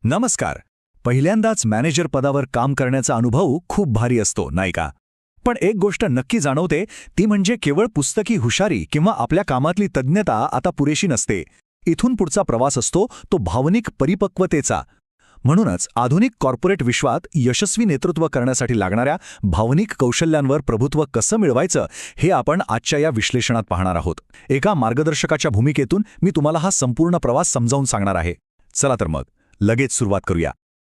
नमस्कार. पहिल्यांदाच मॅनेजर पदावर काम करण्याचा अनुभव खूप भारी असतो, नाही का? पण एक गोष्ट नक्की जाणवते, ती म्हणजे केवळ पुस्तकी हुशारी किंवा आपल्या कामातली तज्ञता आता पुरेशी नसते. इथून पुढचा प्रवास असतो तो भावनिक परिपक्वतेचा. म्हणूनच आधुनिक कॉर्पोरेट विश्वात यशस्वी नेतृत्व करण्यासाठी लागणाऱ्या भावनिक कौशल्यांवर प्रभुत्व कसं मिळवायचं हे आपण आजच्या या विश्लेषणात पाहणार आहोत. एका मार्गदर्शकाच्या भूमिकेतून मी तुम्हाला हा संपूर्ण प्रवास समजावून सांगणार आहे. चला तर मग लगेच सुरुवात करूया.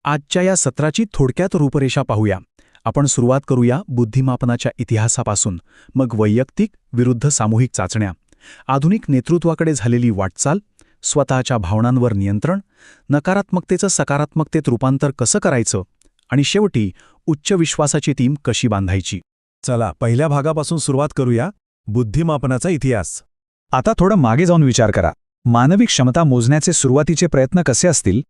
आजच्या या सत्राची थोडक्यात रूपरेषा पाहूया. आपण सुरुवात करूया बुद्धिमापनाच्या इतिहासापासून, मग वैयक्तिक विरुद्ध सामूहिक चाचण्या, आधुनिक नेतृत्वाकडे झालेली वाटचाल, स्वतःच्या भावनांवर नियंत्रण, नकारात्मकतेचं सकारात्मकतेत रूपांतर कसं करायचं, आणि शेवटी उच्च विश्वासाची टीम कशी बांधायची. चला पहिल्या भागापासून सुरुवात करूया. बुद्धिमापनाचा इतिहास. आता थोडं मागे जाऊन विचार करा. मानवी क्षमता मोजण्याचे सुरुवातीचे प्रयत्न कसे असतील?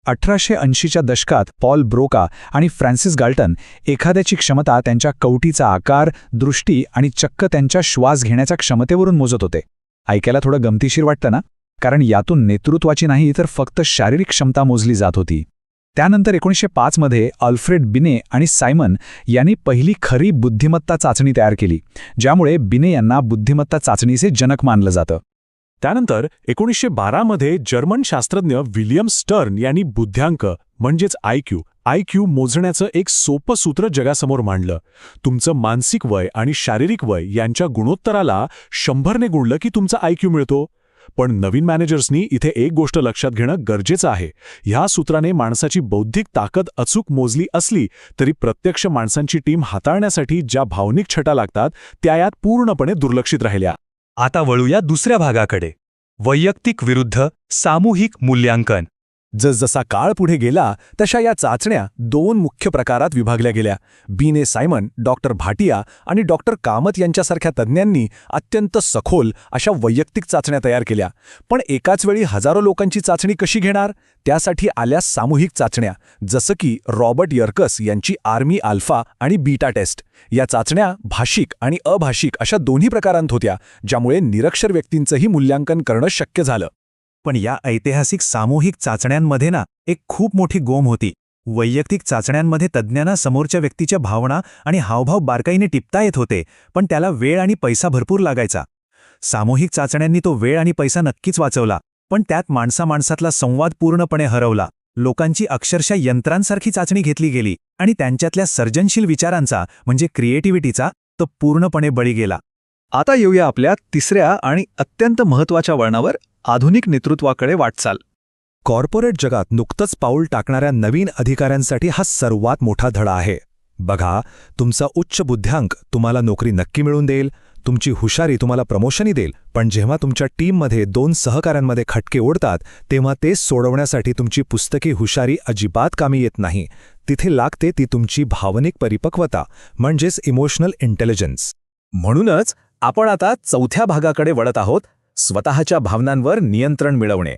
1880च्या दशकात पॉल ब्रोका आणि फ्रान्सिस गाल्टन एखाद्याची क्षमता त्यांच्या कवटीचा आकार, दृष्टी आणि चक्क त्यांच्या श्वास घेण्याच्या क्षमतेवरून मोजत होते. ऐकायला थोडं गमतीशीर वाटतं ना? कारण यातून नेतृत्वाची नाही तर फक्त शारीरिक क्षमता मोजली जात होती. त्यानंतर 1905 मध्ये अल्फ्रेड बिने आणि सायमन यांनी पहिली खरी बुद्धिमत्ता चाचणी तयार केली, ज्यामुळे बिने यांना बुद्धिमत्ता चाचणीचे जनक मानलं जातं. त्यानंतर 1912 मध्ये जर्मन शास्त्रज्ञ विल्यम स्टर्न यांनी बुद्ध्यांक म्हणजेच आयक्यू मोजण्याचं एक सोपं सूत्र जगासमोर मांडलं. तुमचं मानसिक वय आणि शारीरिक वय यांच्या गुणोत्तराला 100ने गुणलं की तुमचा आयक्यू मिळतो. पण नवीन मॅनेजर्सनी इथे एक गोष्ट लक्षात घेणं गरजेचं आहे. ह्या सूत्राने माणसाची बौद्धिक ताकद अचूक मोजली असली तरी प्रत्यक्ष माणसांची टीम हाताळण्यासाठी ज्या भावनिक छटा लागतात त्या यात पूर्णपणे दुर्लक्षित राहिल्या. आता वळूया दुसऱ्या भागाकडे. वैयक्तिक विरुद्ध सामूहिक मूल्यांकन. जसजसा काळ पुढे गेला तशा या चाचण्या 2 मुख्य प्रकारात विभागल्या गेल्या. बिने सायमन, डॉक्टर भाटिया आणि डॉक्टर कामत यांच्यासारख्या तज्ज्ञांनी अत्यंत सखोल अशा वैयक्तिक चाचण्या तयार केल्या. पण एकाच वेळी हजारो लोकांची चाचणी कशी घेणार? त्यासाठी आल्या सामूहिक चाचण्या, जसं की रॉबर्ट यर्कस यांची आर्मी अल्फा आणि बीटा टेस्ट. या चाचण्या भाषिक आणि अभाषिक अशा दोन्ही प्रकारांत होत्या, ज्यामुळे निरक्षर व्यक्तींचंही मूल्यांकन करणं शक्य झालं. पण या ऐतिहासिक सामूहिक चाचण्यांमध्ये एक खूप मोठी गोम होती. वैयक्तिक चाचण्यांमध्ये तज्ज्ञांना समोरच्या व्यक्तीच्या भावना आणि हावभाव बारकाईने टिपता येत होते, पण त्याला वेळ आणि पैसा भरपूर लागायचा. सामूहिक चाचण्यांनी तो वेळ आणि पैसा नक्कीच वाचवला, पण त्यात माणसामाणसातला संवाद पूर्णपणे हरवला. लोकांची अक्षरशः यंत्रांसारखी चाचणी घेतली गेली आणि त्यांच्यातल्या सर्जनशील विचारांचा म्हणजे क्रिएटिव्हिटीचा तो पूर्णपणे बळी गेला. आता येऊया आपल्या तिसऱ्या आणि अत्यंत महत्त्वाच्या वळणावर, आधुनिक नेतृत्वाकडे वाटचाल. कॉर्पोरेट जगात नुकतंच पाऊल टाकणाऱ्या नवीन अधिकाऱ्यांसाठी हा सर्वात मोठा धडा आहे. बघा, तुमचा उच्च बुद्ध्यांक तुम्हाला नोकरी नक्की मिळवून देईल, तुमची हुशारी तुम्हाला प्रमोशनही देईल, पण जेव्हा तुमच्या टीममध्ये 2 सहकाऱ्यांमध्ये खटके ओढतात तेव्हा ते सोडवण्यासाठी तुमची पुस्तकी हुशारी अजिबात कामी येत नाही. तिथे लागते ती तुमची भावनिक परिपक्वता म्हणजेच इमोशनल इंटेलिजन्स. म्हणूनच आपण आता चौथ्या भागाकडे वळत आहोत, स्वतःच्या भावनांवर नियंत्रण मिळवणे.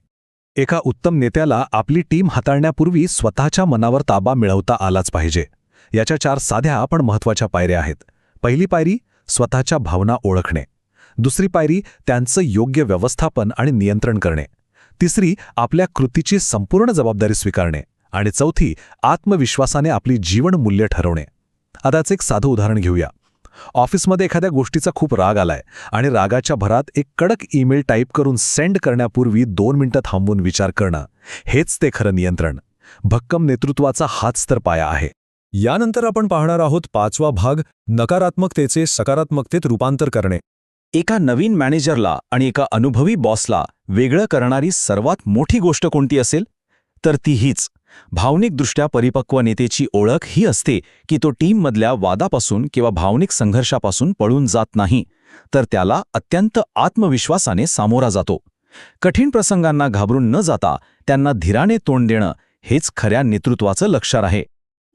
एका उत्तम नेत्याला आपली टीम हाताळण्यापूर्वी स्वतःच्या मनावर ताबा मिळवता आलाच पाहिजे. याच्या 4 साध्या पण महत्त्वाच्या पायऱ्या आहेत. पहिली पायरी स्वतःच्या भावना ओळखणे. दुसरी पायरी त्यांचं योग्य व्यवस्थापन आणि नियंत्रण करणे. तिसरी आपल्या कृतीची संपूर्ण जबाबदारी स्वीकारणे. आणि चौथी आत्मविश्वासाने आपली जीवन मूल्य ठरवणे. आताच एक साधं उदाहरण घेऊया. ऑफिसमध्ये एखाद्या गोष्टीचा खूप राग आलाय आणि रागाच्या भरात एक कडक ईमेल टाईप करून सेंड करण्यापूर्वी 2 मिनिटं थांबून विचार करणं, हेच ते खरं नियंत्रण. भक्कम नेतृत्वाचा हाच तर पाया आहे. यानंतर आपण पाहणार आहोत 5वा भाग, नकारात्मकतेचे सकारात्मकतेत रूपांतर करणे. एका नवीन मॅनेजरला आणि एका अनुभवी बॉसला वेगळं करणारी सर्वात मोठी गोष्ट कोणती असेल? तर ती हीच, भावनिकदृष्ट्या परिपक्व नेतेची ओळख ही असते की तो टीममधल्या वादापासून किंवा भावनिक संघर्षापासून पळून जात नाही, तर त्याला अत्यंत आत्मविश्वासाने सामोरा जातो. कठीण प्रसंगांना घाबरून न जाता त्यांना धीराने तोंड देणं हेच खऱ्या नेतृत्वाचं लक्षण आहे.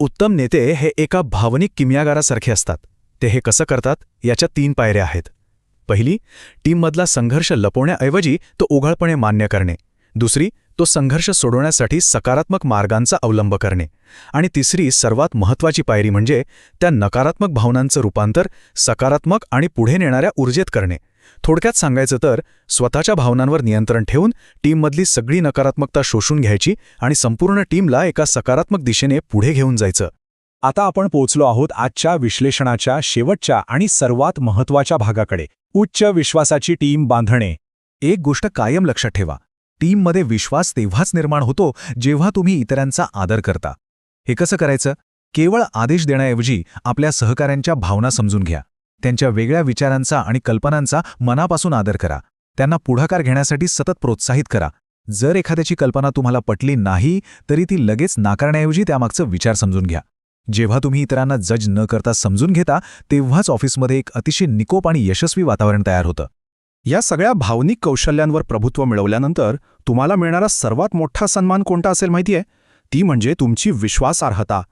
उत्तम नेते हे एका भावनिक किमयागारासारखे असतात. ते हे कसं करतात याच्या 3 पायऱ्या आहेत. पहिली, टीममधला संघर्ष लपवण्याऐवजी तो उघडपणे मान्य करणे. दुसरी, तो संघर्ष सोडवण्यासाठी सकारात्मक मार्गांचा अवलंब करणे. आणि तिसरी सर्वात महत्त्वाची पायरी म्हणजे त्या नकारात्मक भावनांचं रूपांतर सकारात्मक आणि पुढे नेणाऱ्या ऊर्जेत करणे. थोडक्यात सांगायचं तर स्वतःच्या भावनांवर नियंत्रण ठेवून टीममधली सगळी नकारात्मकता शोषून घ्यायची आणि संपूर्ण टीमला एका सकारात्मक दिशेने पुढे घेऊन जायचं. आता आपण पोहोचलो आहोत आजच्या विश्लेषणाच्या शेवटच्या आणि सर्वात महत्त्वाच्या भागाकडे, उच्च विश्वासाची टीम बांधणे. एक गोष्ट कायम लक्षात ठेवा, टीममध्ये विश्वास तेव्हाच निर्माण होतो जेव्हा तुम्ही इतरांचा आदर करता. हे कसं करायचं? केवळ आदेश देण्याऐवजी आपल्या सहकाऱ्यांच्या भावना समजून घ्या. त्यांच्या वेगळ्या विचारांचा आणि कल्पनांचा मनापासून आदर करा. त्यांना पुढाकार घेण्यासाठी सतत प्रोत्साहित करा. जर एखाद्याची कल्पना तुम्हाला पटली नाही तरी ती लगेच नाकारण्याऐवजी त्यामागचं विचार समजून घ्या. जेव्हा तुम्ही इतरांना जज न करता समजून घेता तेव्हाच ऑफिसमध्ये एक अतिशय निकोप आणि यशस्वी वातावरण तयार होतं. या सगळ्या भावनिक कौशल्यांवर प्रभुत्व मिळवल्यानंतर तुम्हाला मिळणारा सर्वात मोठा सन्मान कोणता असेल माहितीये? ती म्हणजे तुमची विश्वासार्हता.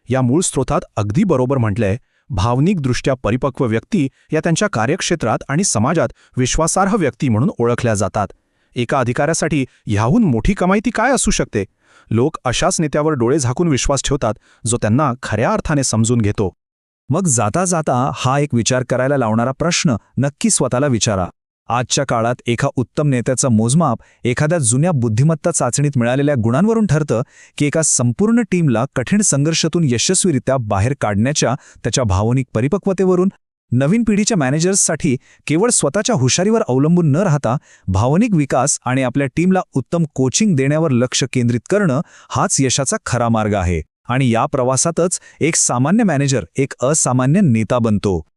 या मूळ स्रोतात अगदी बरोबर म्हटलंय, भावनिकदृष्ट्या परिपक्व व्यक्ती या त्यांच्या कार्यक्षेत्रात आणि समाजात विश्वासार्ह व्यक्ती म्हणून ओळखल्या जातात. एका अधिकाऱ्यासाठी ह्याहून मोठी कमाई ती काय असू शकते? लोक अशाच नेत्यावर डोळे झाकून विश्वास ठेवतात जो त्यांना खऱ्या अर्थाने समजून घेतो. मग जाता जाता हा एक विचार करायला लावणारा प्रश्न नक्की स्वतःला विचारा. आजच्या काळात एका उत्तम नेत्याचं मोजमाप एखाद्या जुन्या बुद्धिमत्ता चाचणीत मिळालेल्या गुणांवरून ठरतं की एका संपूर्ण टीमला कठीण संघर्षातून यशस्वीरित्या बाहेर काढण्याच्या त्याच्या भावनिक परिपक्वतेवरून? नवीन पिढीच्या मॅनेजर्ससाठी केवळ स्वतःच्या हुशारीवर अवलंबून न राहता भावनिक विकास आणि आपल्या टीमला उत्तम कोचिंग देण्यावर लक्ष केंद्रित करणं हाच यशाचा खरा मार्ग आहे. आणि या प्रवासातच एक सामान्य मॅनेजर एक असामान्य नेता बनतो.